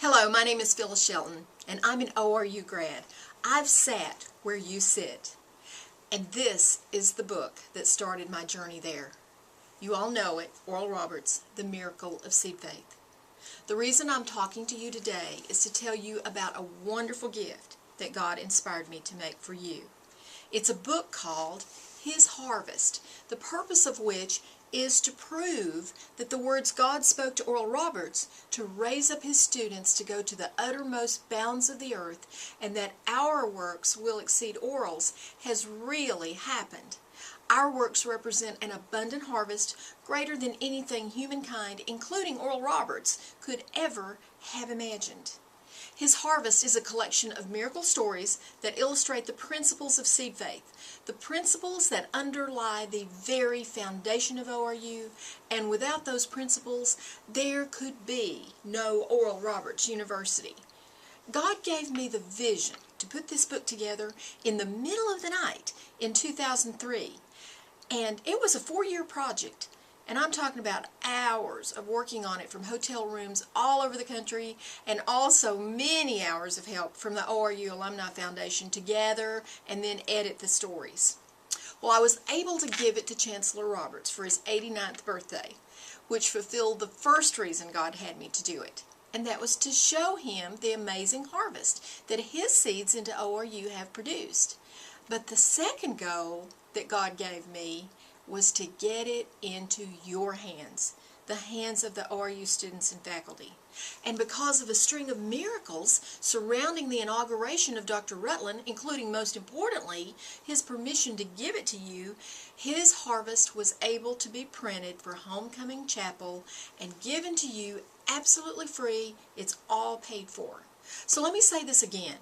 Hello, my name is Phyllis Shelton, and I'm an ORU grad. I've sat where you sit, and this is the book that started my journey there. You all know it, Oral Roberts, The Miracle of Seed Faith. The reason I'm talking to you today is to tell you about a wonderful gift that God inspired me to make for you. It's a book called His Harvest, the purpose of which is to prove that the words God spoke to Oral Roberts to raise up his students to go to the uttermost bounds of the earth, and that our works will exceed Oral's, has really happened. Our works represent an abundant harvest greater than anything humankind, including Oral Roberts, could ever have imagined. His Harvest is a collection of miracle stories that illustrate the principles of seed faith, the principles that underlie the very foundation of ORU, and without those principles, there could be no Oral Roberts University. God gave me the vision to put this book together in the middle of the night in 2003, and it was a 4-year project. And I'm talking about hours of working on it from hotel rooms all over the country, and also many hours of help from the ORU Alumni Foundation to gather and then edit the stories. Well, I was able to give it to Chancellor Roberts for his 89th birthday, which fulfilled the first reason God had me to do it, and that was to show him the amazing harvest that his seeds into ORU have produced. But the second goal that God gave me was to get it into your hands, the hands of the ORU students and faculty. And because of a string of miracles surrounding the inauguration of Dr. Rutland, including most importantly his permission to give it to you, His Harvest was able to be printed for Homecoming Chapel and given to you absolutely free. It's all paid for. So let me say this again.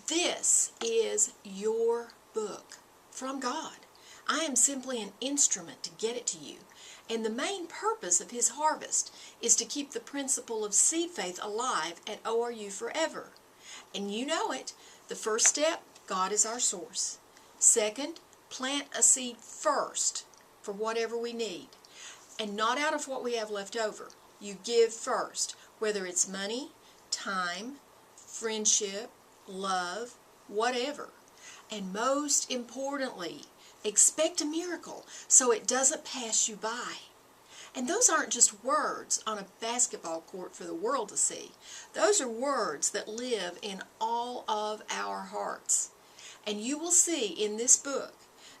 This is your book from God. I am simply an instrument to get it to you. And the main purpose of His Harvest is to keep the principle of seed faith alive at ORU forever. And you know it. The first step, God is our source. Second, plant a seed first for whatever we need. And not out of what we have left over. You give first, whether it's money, time, friendship, love, whatever. And most importantly, expect a miracle so it doesn't pass you by. And those aren't just words on a basketball court for the world to see. Those are words that live in all of our hearts. And you will see in this book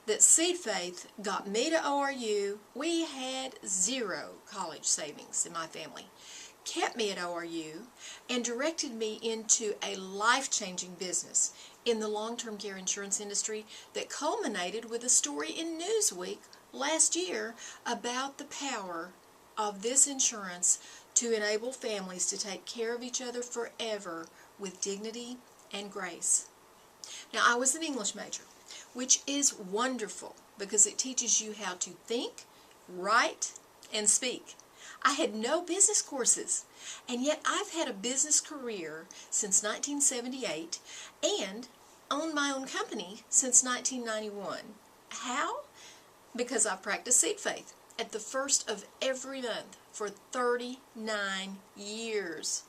that seed faith got me to ORU. We had 0 college savings in my family, kept me at ORU, and directed me into a life-changing business in the long-term care insurance industry that culminated with a story in Newsweek last year about the power of this insurance to enable families to take care of each other forever with dignity and grace. Now, I was an English major, which is wonderful because it teaches you how to think, write, and speak. I had no business courses, and yet I've had a business career since 1978 and owned my own company since 1991. How? Because I've practiced seed faith at the first of every month for 39 years.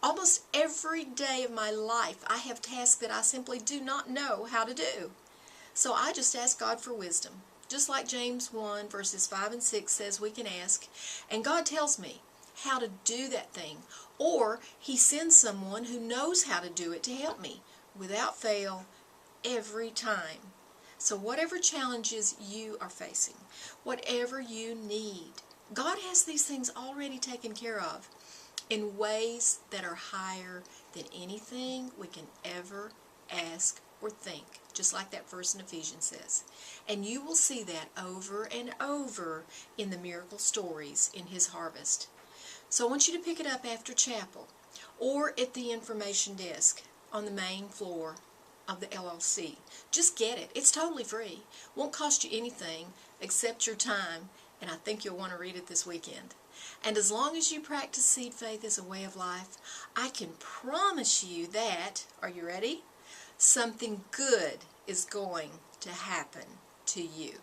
Almost every day of my life I have tasks that I simply do not know how to do. So I just ask God for wisdom. Just like James 1 verses 5 and 6 says we can ask, and God tells me how to do that thing, or He sends someone who knows how to do it to help me without fail every time. So whatever challenges you are facing, whatever you need, God has these things already taken care of in ways that are higher than anything we can ever ask or think, just like that verse in Ephesians says. And you will see that over and over in the miracle stories in His Harvest. So I want you to pick it up after chapel or at the information desk on the main floor of the LLC. Just get it. It's totally free. Won't cost you anything except your time, and I think you'll want to read it this weekend. And as long as you practice seed faith as a way of life, I can promise you that, are you ready? Something good is going to happen to you.